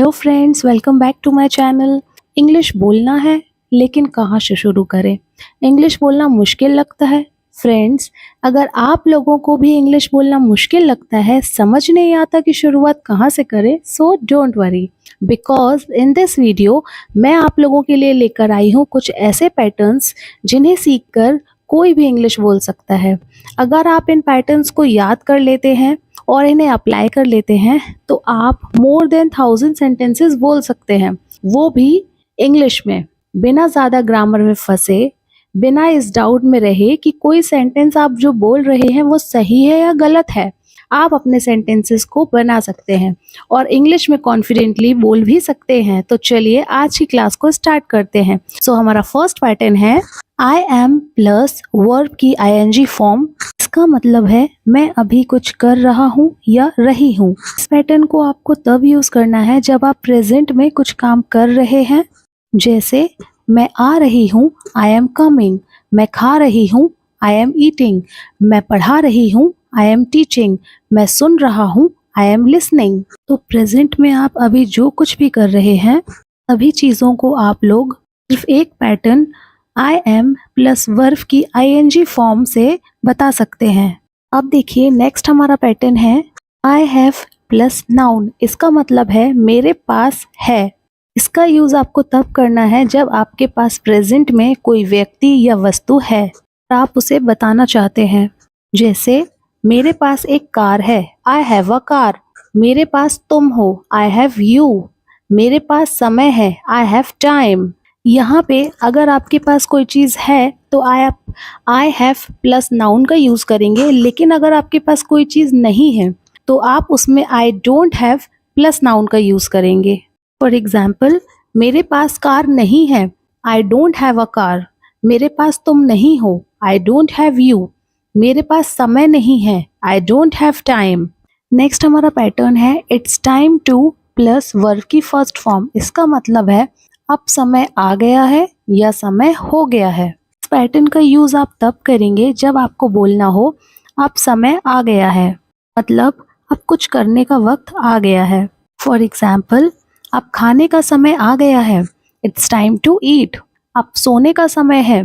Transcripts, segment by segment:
Hello friends, welcome back to my channel. English बोलना है लेकिन कहाँ से शुरू करें? इंग्लिश बोलना मुश्किल लगता है। फ्रेंड्स, अगर आप लोगों को भी इंग्लिश बोलना मुश्किल लगता है, समझ नहीं आता कि शुरुआत कहाँ से करें, so don't worry, because in this video मैं आप लोगों के लिए लेकर आई हूँ कुछ ऐसे पैटर्न्स जिन्हें सीखकर कोई भी इंग्लिश बोल सकता है। अगर आप इन पैटर्न्स को याद कर लेते हैं और इन्हें अप्लाई कर लेते हैं तो आप मोर देन 1000 सेंटेंसेस बोल सकते हैं, वो भी इंग्लिश में, बिना ज़्यादा ग्रामर में फंसे, बिना इस डाउट में रहे कि कोई सेंटेंस आप जो बोल रहे हैं वो सही है या गलत है। आप अपने सेंटेंसेस को बना सकते हैं और इंग्लिश में कॉन्फिडेंटली बोल भी सकते हैं। तो चलिए आज की क्लास को स्टार्ट करते हैं। सो हमारा फर्स्ट पैटर्न है आई एम प्लस वर्ब की आईएनजी फॉर्म। इसका मतलब है मैं अभी कुछ कर रहा हूँ या रही हूँ। इस पैटर्न को आपको तब यूज करना है जब आप प्रेजेंट में कुछ काम कर रहे हैं, जैसे मैं आ रही हूँ, आई एम कमिंग, मैं खा रही हूँ, आई एम ईटिंग, मैं पढ़ा रही हूँ, आई एम टीचिंग, मैं सुन रहा हूँ, आई एम लिसनिंग। तो प्रेजेंट में आप अभी जो कुछ भी कर रहे हैं सभी चीज़ों को आप लोग सिर्फ एक pattern I am plus verb की आईएनजी फॉर्म से बता सकते हैं। अब देखिए नेक्स्ट हमारा पैटर्न है आई हैव प्लस नाउन। इसका मतलब है मेरे पास है। इसका यूज आपको तब करना है जब आपके पास प्रेजेंट में कोई व्यक्ति या वस्तु है और आप उसे बताना चाहते हैं, जैसे मेरे पास एक कार है, आई हैव अ कार। मेरे पास तुम हो, आई हैव यू। मेरे पास समय है, आई हैव टाइम। यहाँ पे अगर आपके पास कोई चीज़ है तो आई हैव प्लस नाउन का यूज़ करेंगे, लेकिन अगर आपके पास कोई चीज़ नहीं है तो आप उसमें I don't have plus noun का यूज़ करेंगे। फॉर एग्जाम्पल, मेरे पास कार नहीं है, I don't have a car. मेरे पास तुम नहीं हो, आई डोंट हैव यू। मेरे पास समय नहीं है, I don't have time. Next हमारा पैटर्न है it's time to plus verb की फर्स्ट फॉर्म। इसका मतलब है अब समय आ गया है या समय हो गया है। इस पैटर्न का यूज आप तब करेंगे जब आपको बोलना हो अब समय आ गया है, मतलब अब कुछ करने का वक्त आ गया है। फॉर एग्जाम्पल, अब खाने का समय आ गया है, इट्स टाइम टू ईट। अब सोने का समय है,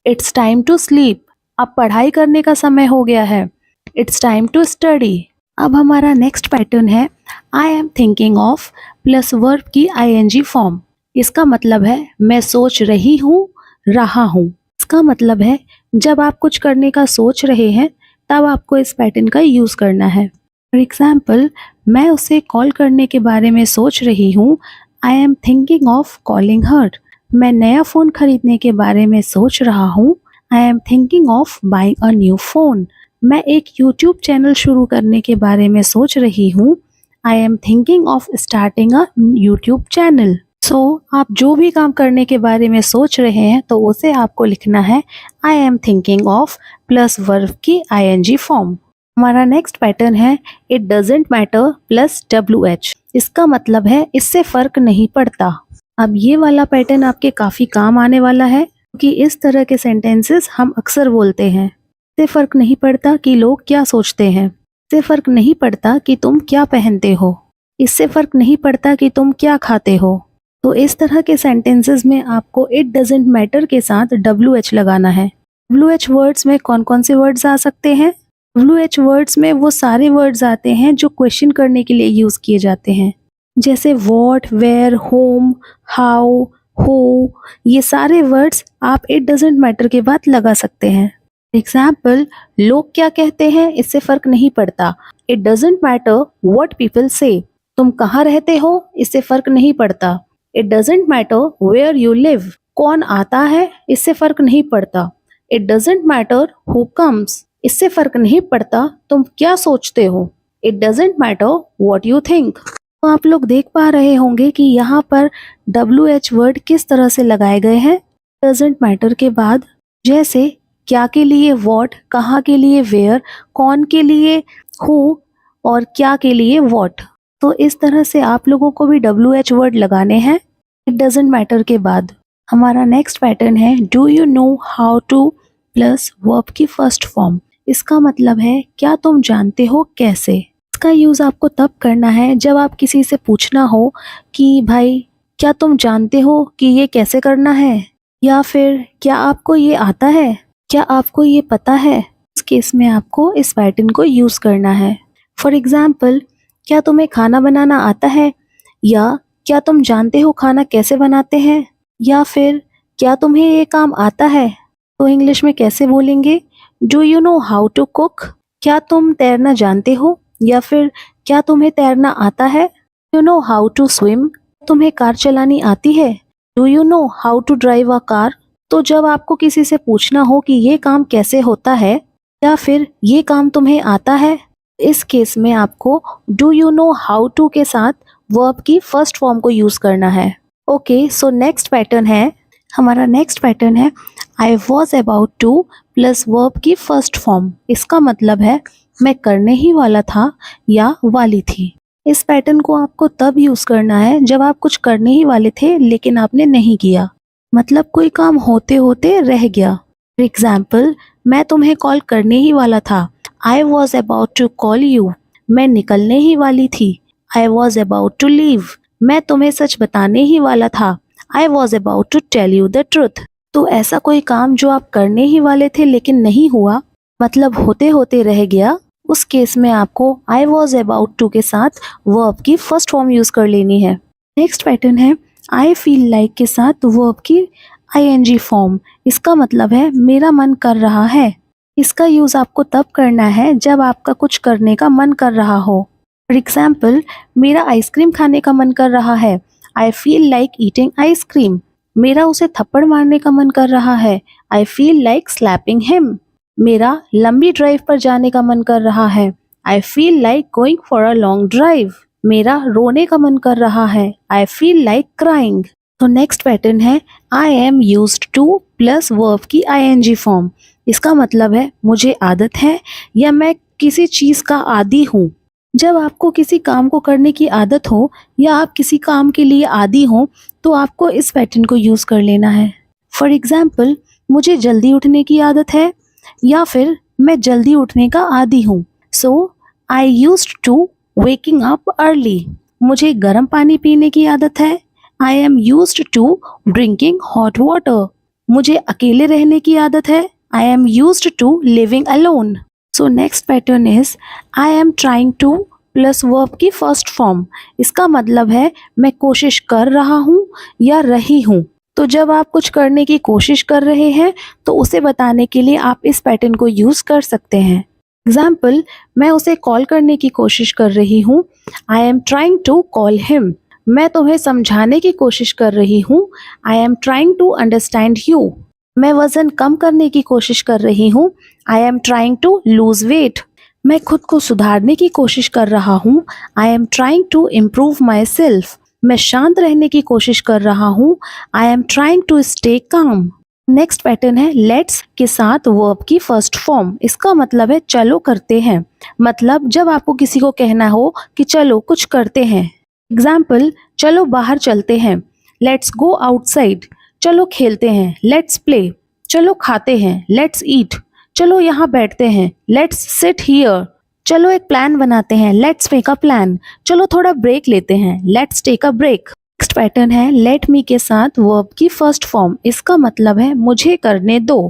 इट्स टाइम टू स्लीप। अब पढ़ाई करने का समय हो गया है, इट्स टाइम टू स्टडी। अब हमारा नेक्स्ट पैटर्न है I am thinking of plus verb की आईएनजी फॉर्म। इसका मतलब है मैं सोच रही हूँ, रहा हूँ। इसका मतलब है जब आप कुछ करने का सोच रहे हैं तब आपको इस पैटर्न का यूज़ करना है। फॉर एग्जाम्पल, मैं उसे कॉल करने के बारे में सोच रही हूँ, I am thinking of calling her. मैं नया फ़ोन खरीदने के बारे में सोच रहा हूँ, I am thinking of buying a new phone. मैं एक यूट्यूब चैनल शुरू करने के बारे में सोच रही हूँ, I am thinking of starting a YouTube channel. So आप जो भी काम करने के बारे में सोच रहे हैं तो उसे आपको लिखना है I am thinking of plus verb की आईएनजी फॉर्म। हमारा नेक्स्ट पैटर्न है it doesn't matter plus WH। इसका मतलब है इससे फर्क नहीं पड़ता। अब ये वाला पैटर्न आपके काफ़ी काम आने वाला है क्योंकि इस तरह के सेंटेंसेस हम अक्सर बोलते हैं। इससे फर्क नहीं पड़ता कि लोग क्या सोचते हैं, इससे फर्क नहीं पड़ता कि तुम क्या पहनते हो, इससे फर्क नहीं पड़ता कि तुम क्या खाते हो। तो इस तरह के सेंटेंसेस में आपको इट डजेंट मैटर के साथ WH लगाना है। WH वर्ड्स में कौन कौन से वर्ड्स आ सकते हैं? WH वर्ड्स में वो सारे वर्ड्स आते हैं जो क्वेश्चन करने के लिए यूज़ किए जाते हैं, जैसे what, where, home, how, who. ये सारे वर्ड्स आप इट डजेंट मैटर के बाद लगा सकते हैं। एग्जाम्पल, लोग क्या कहते हैं इससे फर्क नहीं पड़ता, it doesn't matter what people say. तुम कहाँ रहते हो इससे फर्क नहीं पड़ता, it doesn't matter where you live. कौन आता है इससे फर्क नहीं पड़ता, it doesn't matter who comes. इससे फर्क नहीं पड़ता तुम क्या सोचते हो, it doesn't matter what you think. तो आप लोग देख पा रहे होंगे कि यहाँ पर WH वर्ड किस तरह से लगाए गए हैं डजेंट मैटर के बाद, जैसे क्या के लिए वॉट, कहाँ के लिए वेयर, कौन के लिए हु और क्या के लिए वॉट। तो इस तरह से आप लोगों को भी WH वर्ड लगाने हैं इट डजेंट मैटर के बाद। हमारा नेक्स्ट पैटर्न है do you know how to plus verb की फर्स्ट फॉर्म। इसका मतलब है क्या तुम जानते हो कैसे। इसका यूज़ आपको तब करना है जब आप किसी से पूछना हो कि भाई क्या तुम जानते हो कि ये कैसे करना है, या फिर क्या आपको ये आता है, क्या आपको ये पता है। इस केस में आपको इस पैटर्न को यूज़ करना है। फॉर एग्ज़ाम्पल, क्या तुम्हें खाना बनाना आता है, या क्या तुम जानते हो खाना कैसे बनाते हैं, या फिर क्या तुम्हें ये काम आता है। तो इंग्लिश में कैसे बोलेंगे, do you know how to cook. क्या तुम तैरना जानते हो, या फिर क्या तुम्हें तैरना आता है। You know how to swim. तुम्हें कार चलानी आती है, do you know how to drive a car. तो जब आपको किसी से पूछना हो कि ये काम कैसे होता है, या फिर ये काम तुम्हें आता है, इस केस में आपको do you know how to के साथ वर्ब की फर्स्ट फॉर्म को यूज़ करना है। ओके, सो नेक्स्ट पैटर्न है, हमारा नेक्स्ट पैटर्न है आई was about to plus verb की फर्स्ट फॉर्म। इसका मतलब है मैं करने ही वाला था या वाली थी। इस पैटर्न को आपको तब यूज़ करना है जब आप कुछ करने ही वाले थे लेकिन आपने नहीं किया, मतलब कोई काम होते होते रह गया। फॉर एग्जाम्पल, मैं तुम्हें कॉल करने ही वाला था, I was about to call you. मैं निकलने ही वाली थी, I was about to leave. मैं तुम्हें सच बताने ही वाला था, I was about to tell you the truth. तो ऐसा कोई काम जो आप करने ही वाले थे लेकिन नहीं हुआ, मतलब होते होते रह गया, उस केस में आपको आई वॉज अबाउट टू के साथ वर्ब की फर्स्ट फॉर्म यूज़ कर लेनी है। नेक्स्ट पैटर्न है आई फील लाइक के साथ वर्ब की ing फॉर्म। इसका मतलब है मेरा मन कर रहा है। इसका यूज़ आपको तब करना है जब आपका कुछ करने का मन कर रहा हो। फॉर एग्जाम्पल, मेरा आइसक्रीम खाने का मन कर रहा है, I feel like eating ice cream. मेरा उसे थप्पड़ मारने का मन कर रहा है, I feel like slapping him. मेरा लंबी ड्राइव पर जाने का मन कर रहा है, I feel like going for a long drive. मेरा रोने का मन कर रहा है, आई फील लाइक क्राइंग। तो नेक्स्ट पैटर्न है I am used to plus verb की ing फॉर्म। इसका मतलब है मुझे आदत है या मैं किसी चीज़ का आदी हूँ। जब आपको किसी काम को करने की आदत हो या आप किसी काम के लिए आदी हो तो आपको इस पैटर्न को यूज़ कर लेना है। फॉर एग्जाम्पल, मुझे जल्दी उठने की आदत है, या फिर मैं जल्दी उठने का आदी हूँ। So I used to waking up early. मुझे गर्म पानी पीने की आदत है, I am used to drinking hot water. मुझे अकेले रहने की आदत है, I am used to living alone. So next pattern is I am trying to plus verb की फर्स्ट फॉर्म। इसका मतलब है मैं कोशिश कर रहा हूँ या रही हूँ। तो जब आप कुछ करने की कोशिश कर रहे हैं तो उसे बताने के लिए आप इस पैटर्न को यूज़ कर सकते हैं। एग्जाम्पल, मैं उसे कॉल करने की कोशिश कर रही हूँ, I am trying to call him. मैं तुम्हें समझाने की कोशिश कर रही हूँ, I am trying to understand you. मैं वज़न कम करने की कोशिश कर रही हूँ, I am trying to lose weight. मैं खुद को सुधारने की कोशिश कर रहा हूँ, I am trying to improve myself. मैं शांत रहने की कोशिश कर रहा हूँ, I am trying to stay calm. Next pattern है लेट्स के साथ वर्ब की फर्स्ट फॉर्म। इसका मतलब है चलो करते हैं। मतलब जब आपको किसी को कहना हो कि चलो कुछ करते हैं। एग्जाम्पल, चलो बाहर चलते हैं, लेट्स गो आउटसाइड। चलो खेलते हैं, लेट्स प्ले। चलो खाते हैं, लेट्स ईट। चलो यहाँ बैठते हैं, लेट्स सिट हियर। चलो एक प्लान बनाते हैं, लेट्स मेक अ प्लान। चलो थोड़ा ब्रेक लेते हैं, let's take a break. Next pattern है लेट मी के साथ वर्ब की फर्स्ट फॉर्म। इसका मतलब है मुझे करने दो।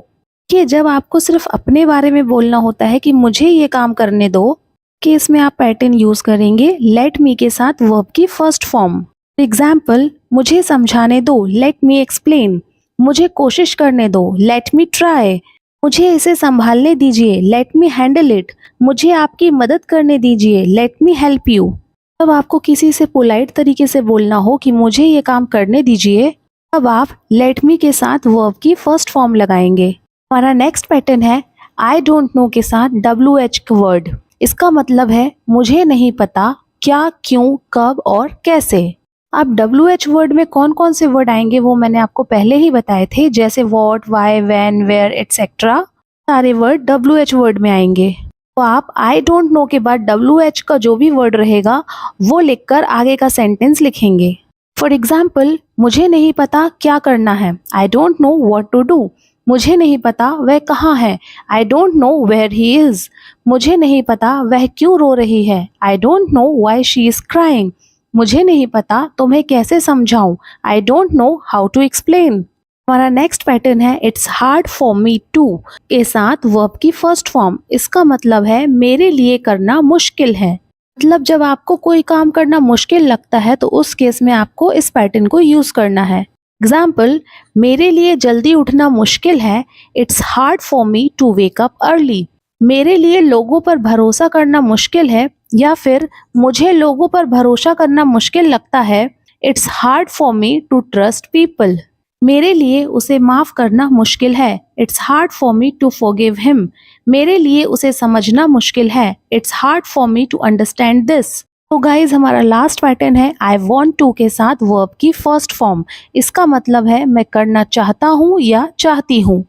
कि जब आपको सिर्फ अपने बारे में बोलना होता है कि मुझे ये काम करने दो, कि इसमें आप पैटर्न यूज करेंगे लेट मी के साथ वर्ब की फर्स्ट फॉर्म। एग्जाम्पल, मुझे समझाने दो, लेट मी एक्सप्लेन। मुझे कोशिश करने दो, लेट मी ट्राई। मुझे इसे संभालने दीजिए, लेट मी हैंडल इट। मुझे आपकी मदद करने दीजिए, लेट मी हेल्प यू। जब आपको किसी से पोलाइट तरीके से बोलना हो कि मुझे ये काम करने दीजिए, तब आप लेट मी के साथ वर्ब की फर्स्ट फॉर्म लगाएंगे। हमारा नेक्स्ट पैटर्न है आई डोंट नो के साथ WH वर्ड। इसका मतलब है मुझे नहीं पता क्या, क्यों, कब और कैसे। अब WH वर्ड में कौन कौन से वर्ड आएंगे वो मैंने आपको पहले ही बताए थे, जैसे what, why, when, where etcetera. सारे वर्ड WH वर्ड में आएंगे। तो आप आई डोंट नो के बाद WH का जो भी वर्ड रहेगा वो लिखकर आगे का सेंटेंस लिखेंगे। फॉर एग्जाम्पल, मुझे नहीं पता क्या करना है, I don't know what to do. मुझे नहीं पता वह कहाँ है, I don't know where he is. मुझे नहीं पता वह क्यों रो रही है, I don't know why she is crying. मुझे नहीं पता तुम्हें कैसे समझाऊं, I don't know how to explain. हमारा नेक्स्ट पैटर्न है it's hard for me to के साथ वर्ब की फर्स्ट फॉर्म। इसका मतलब है मेरे लिए करना मुश्किल है। मतलब जब आपको कोई काम करना मुश्किल लगता है तो उस केस में आपको इस पैटर्न को यूज करना है। एग्जाम्पल, मेरे लिए जल्दी उठना मुश्किल है, it's hard for me to wake up early. मेरे लिए लोगों पर भरोसा करना मुश्किल है, या फिर मुझे लोगों पर भरोसा करना मुश्किल लगता है, it's hard for me to trust people. मेरे लिए उसे माफ करना मुश्किल है, it's hard for me to forgive him. मेरे लिए उसे समझना मुश्किल है, it's hard for me to understand this. तो गाइज हमारा लास्ट पैटर्न है आई वॉन्ट टू के साथ वर्ब की फर्स्ट फॉर्म। इसका मतलब है मैं करना चाहता हूँ या चाहती हूँ।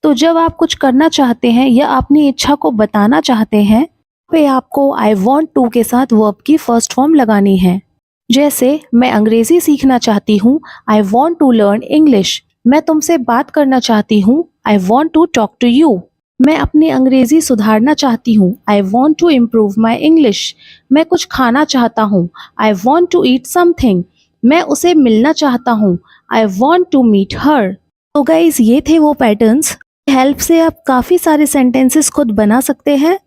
तो जब आप कुछ करना चाहते हैं या अपनी इच्छा को बताना चाहते हैं पे आपको आई वॉन्ट टू के साथ वर्ब की फर्स्ट फॉर्म लगानी है। जैसे मैं अंग्रेजी सीखना चाहती हूँ, I want to learn English. मैं तुमसे बात करना चाहती हूँ, I want to talk to you. मैं अपनी अंग्रेजी सुधारना चाहती हूँ, I want to improve my English. मैं कुछ खाना चाहता हूँ, I want to eat something. मैं उसे मिलना चाहता हूँ, I want to meet her. तो गाइज ये थे वो पैटर्न्स। हेल्प से आप काफ़ी सारे सेंटेंसेस खुद बना सकते हैं,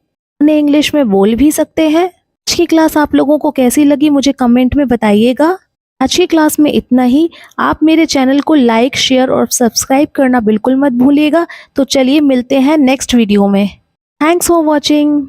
उन्हें इंग्लिश में बोल भी सकते हैं। आज की क्लास आप लोगों को कैसी लगी मुझे कमेंट में बताइएगा। आज की क्लास में इतना ही। आप मेरे चैनल को लाइक, शेयर और सब्सक्राइब करना बिल्कुल मत भूलिएगा। तो चलिए मिलते हैं नेक्स्ट वीडियो में। Thanks for watching.